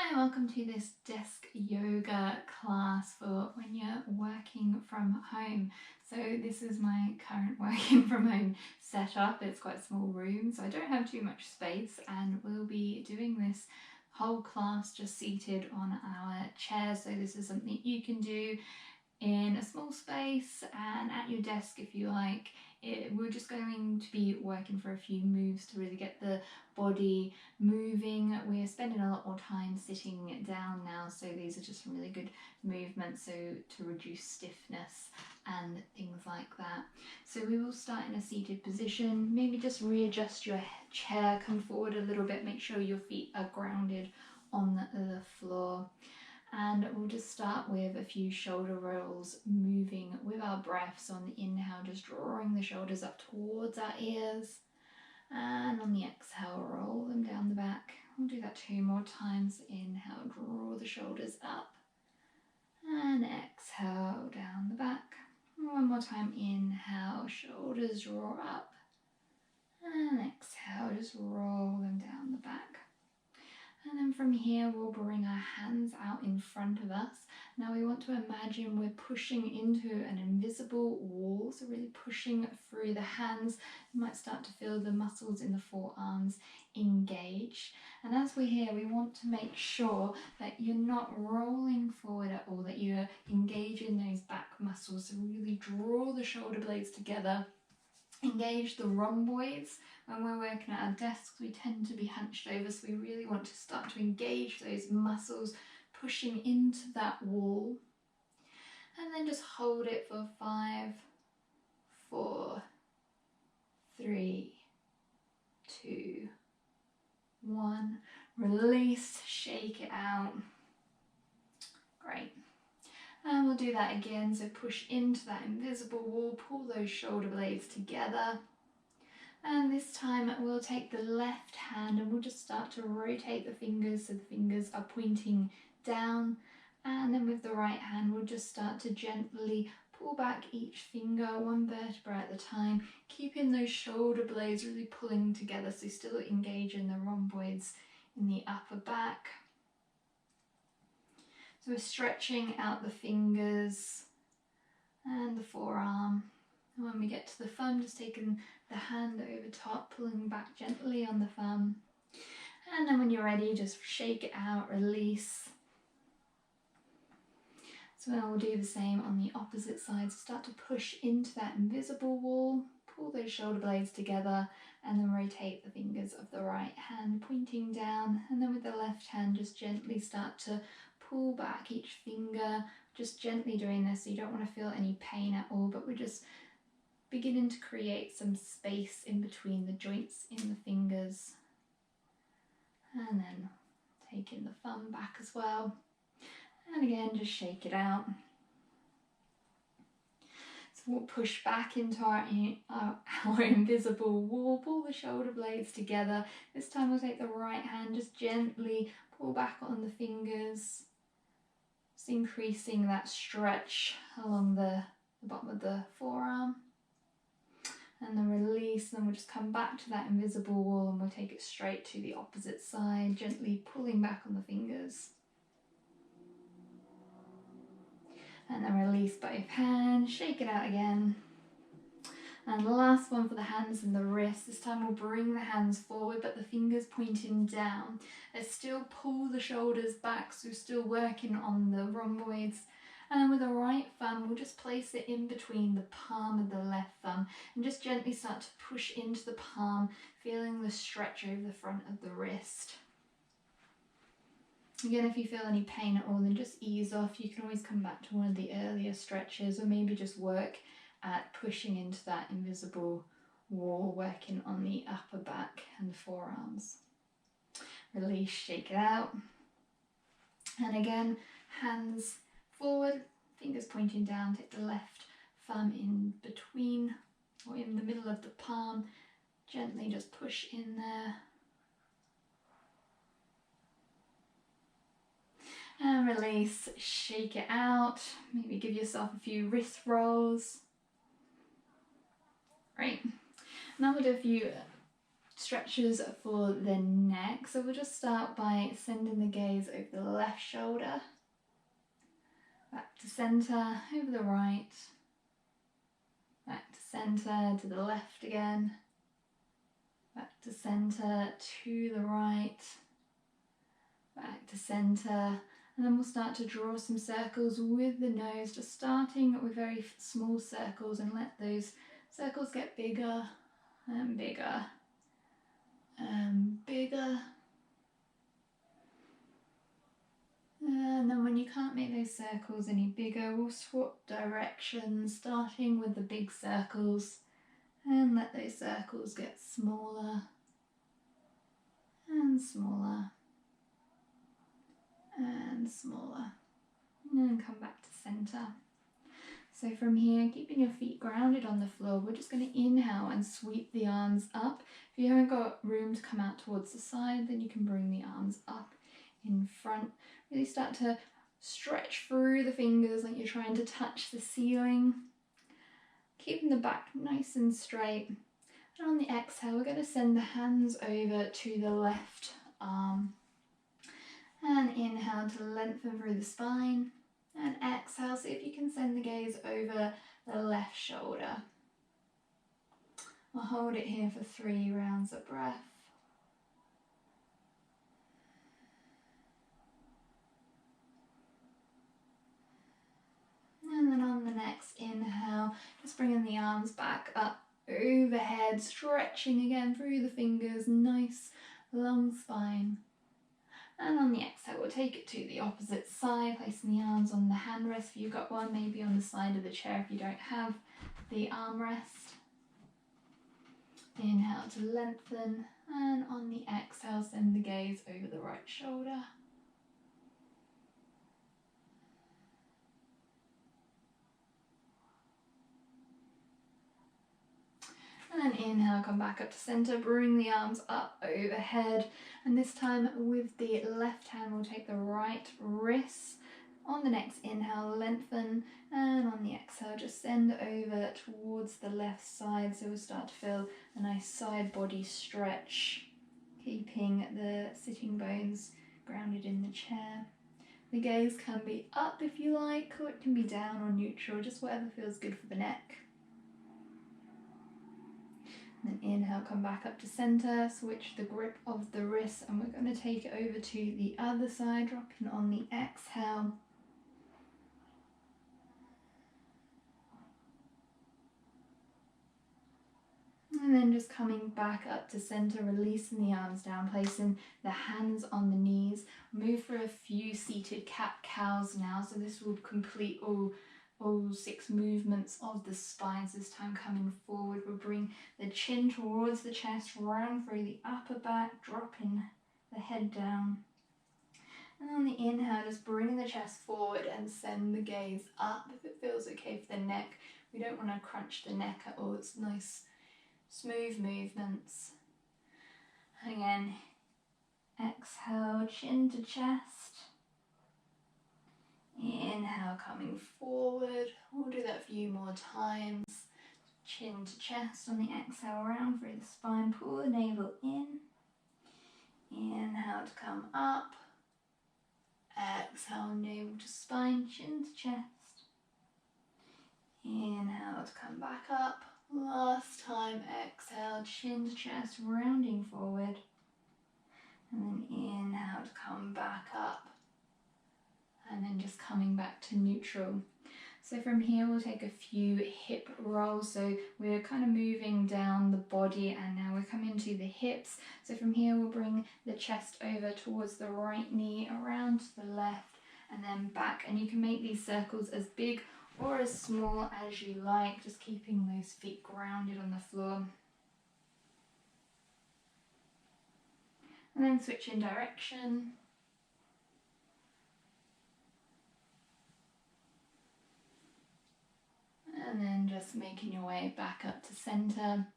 Hi, welcome to this desk yoga class for when you're working from home. So this is my current working from home setup. It's quite a small room, so I don't have too much space, and we'll be doing this whole class just seated on our chairs. So this is something you can do in a small space and at your desk if you like. We're just going to be working for a few moves to really get the body moving. We're spending a lot more time sitting down now, so these are just some really good movements so to reduce stiffness and things like that. So we will start in a seated position. Maybe just readjust your chair, come forward a little bit, make sure your feet are grounded on the floor. And we'll just start with a few shoulder rolls, moving with our breath. So on the inhale, just drawing the shoulders up towards our ears. And on the exhale, roll them down the back. We'll do that 2 more times. Inhale, draw the shoulders up. And exhale, down the back. 1 more time. Inhale, shoulders draw up. And exhale, just roll them down the back. And then from here, we'll bring our hands out in front of us. Now we want to imagine we're pushing into an invisible wall, so really pushing through the hands. You might start to feel the muscles in the forearms engage. And as we're here, we want to make sure that you're not rolling forward at all, that you're engaging those back muscles. So really draw the shoulder blades together. Engage the rhomboids. When we're working at our desks, we tend to be hunched over, so we really want to start to engage those muscles, pushing into that wall. And then just hold it for 5, 4, 3, 2, 1. Release, shake it out. Great. And we'll do that again, so push into that invisible wall, pull those shoulder blades together. And this time we'll take the left hand and we'll just start to rotate the fingers so the fingers are pointing down. And then with the right hand, we'll just start to gently pull back each finger, 1 vertebra at a time, keeping those shoulder blades really pulling together, so still engaging the rhomboids in the upper back. So we're stretching out the fingers and the forearm. And when we get to the thumb, just taking the hand over top, pulling back gently on the thumb. And then when you're ready, just shake it out, release. So now we'll do the same on the opposite side. So start to push into that invisible wall, pull those shoulder blades together, and then rotate the fingers of the right hand pointing down. And then with the left hand, just gently start to pull back each finger, just gently doing this, so you don't want to feel any pain at all, but we're just beginning to create some space in between the joints in the fingers. And then taking the thumb back as well. And again, just shake it out. So we'll push back into our invisible wall, pull the shoulder blades together. This time we'll take the right hand, just gently pull back on the fingers, just increasing that stretch along the bottom of the forearm. And then release, and then we'll just come back to that invisible wall and we'll take it straight to the opposite side, gently pulling back on the fingers. And then release both hands, shake it out again. And the last one for the hands and the wrists. This time we'll bring the hands forward, but the fingers pointing down. Let's still pull the shoulders back, so we're still working on the rhomboids. And then with the right thumb, we'll just place it in between the palm of the left thumb and just gently start to push into the palm, feeling the stretch over the front of the wrist. Again, if you feel any pain at all, then just ease off. You can always come back to one of the earlier stretches, or maybe just work at pushing into that invisible wall, working on the upper back and the forearms. Release, shake it out. And again, hands forward, fingers pointing down, take the left thumb in between or in the middle of the palm, gently just push in there. And release, shake it out, maybe give yourself a few wrist rolls. Great. Now we'll do a few stretches for the neck. So we'll just start by sending the gaze over the left shoulder, back to centre, over the right, back to centre, to the left again, back to centre, to the right, back to centre, and then we'll start to draw some circles with the nose, just starting with very small circles, and let those circles get bigger and bigger and bigger. And then when you can't make those circles any bigger, we'll swap directions, starting with the big circles, and let those circles get smaller and smaller and smaller, and then come back to centre. So from here, keeping your feet grounded on the floor, we're just going to inhale and sweep the arms up. If you haven't got room to come out towards the side, then you can bring the arms up in front. Really start to stretch through the fingers like you're trying to touch the ceiling. Keeping the back nice and straight. And on the exhale, we're going to send the hands over to the left arm. And inhale to lengthen through the spine. And exhale, see if you can send the gaze over the left shoulder. We'll hold it here for 3 rounds of breath. And then on the next inhale, just bringing the arms back up overhead, stretching again through the fingers, nice long spine. And on the exhale, we'll take it to the opposite side, placing the arms on the handrest if you've got one, maybe on the side of the chair if you don't have the armrest. Inhale to lengthen, and on the exhale, send the gaze over the right shoulder. And then inhale, come back up to centre, bring the arms up overhead, and this time with the left hand we'll take the right wrist. On the next inhale, lengthen, and on the exhale just send over towards the left side, so we'll start to feel a nice side body stretch, keeping the sitting bones grounded in the chair. The gaze can be up if you like, or it can be down or neutral, just whatever feels good for the neck. And then inhale, come back up to centre, switch the grip of the wrist, and we're going to take it over to the other side, dropping on the exhale. And then just coming back up to centre, releasing the arms down, placing the hands on the knees. Move for a few seated cat-cows now, so this will complete all 6 movements of the spines. This time coming forward, we'll bring the chin towards the chest, round through the upper back, dropping the head down. And on the inhale, just bring the chest forward and send the gaze up if it feels okay for the neck. We don't want to crunch the neck at all. It's nice, smooth movements. And again, exhale, chin to chest. Inhale, coming forward. We'll do that a few more times. Chin to chest on the exhale, round through the spine. Pull the navel in. Inhale to come up. Exhale, navel to spine, chin to chest. Inhale to come back up. Last time, exhale, chin to chest, rounding forward. And then inhale to come back up. And then just coming back to neutral. So from here we'll take a few hip rolls. So we're kind of moving down the body, and now we're coming to the hips. So from here we'll bring the chest over towards the right knee, around to the left, and then back. And you can make these circles as big or as small as you like, just keeping those feet grounded on the floor. And then switch in direction. And then just making your way back up to centre.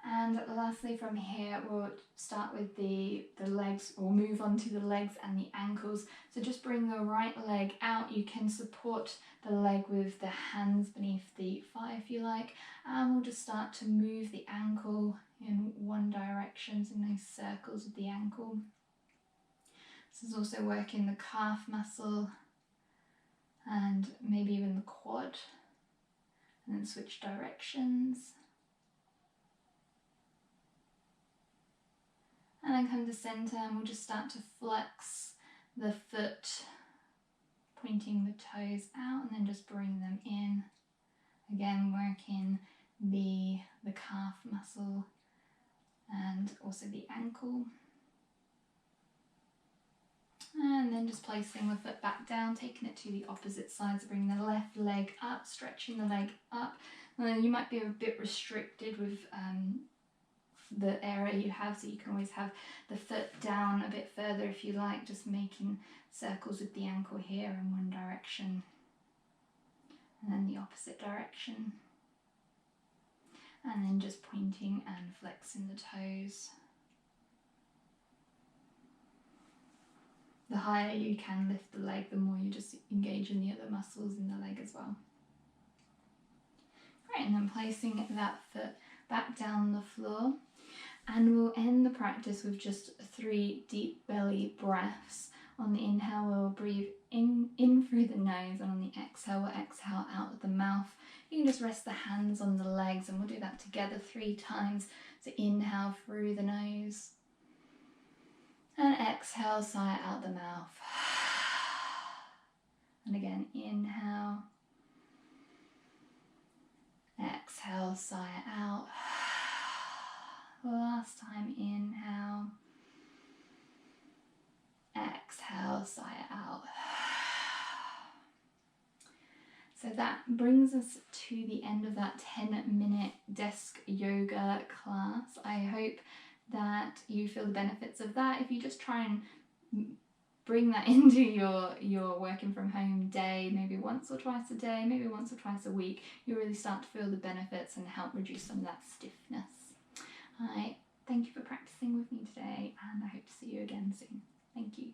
And lastly, from here, we'll start with the legs, or move on to the legs and the ankles. So just bring the right leg out. You can support the leg with the hands beneath the thigh if you like. And we'll just start to move the ankle in one direction, so nice circles with the ankle. This is also working the calf muscle and maybe even the quad. And then switch directions. And then come to center, and we'll just start to flex the foot, pointing the toes out, and then just bring them in. Again, working the calf muscle and also the ankle. And then just placing the foot back down, taking it to the opposite side, so bring the left leg up, stretching the leg up. And then you might be a bit restricted with the area you have, so you can always have the foot down a bit further if you like, just making circles with the ankle here in one direction and then the opposite direction, and then just pointing and flexing the toes. The higher you can lift the leg, the more you just engage in the other muscles in the leg as well. Great, and then placing that foot back down the floor. And we'll end the practice with just 3 deep belly breaths. On the inhale, we'll breathe in through the nose, and on the exhale, we'll exhale out of the mouth. You can just rest the hands on the legs, and we'll do that together 3 times. So inhale through the nose, and exhale, sigh out the mouth. And again, inhale, exhale, sigh out. Last time, inhale, exhale, sigh out. So that brings us to the end of that 10-minute desk yoga class. I hope that you feel the benefits of that. If you just try and bring that into your working from home day, maybe once or twice a day, maybe once or twice a week, you'll really start to feel the benefits and help reduce some of that stiffness. Thank you for practicing with me today, and I hope to see you again soon. Thank you.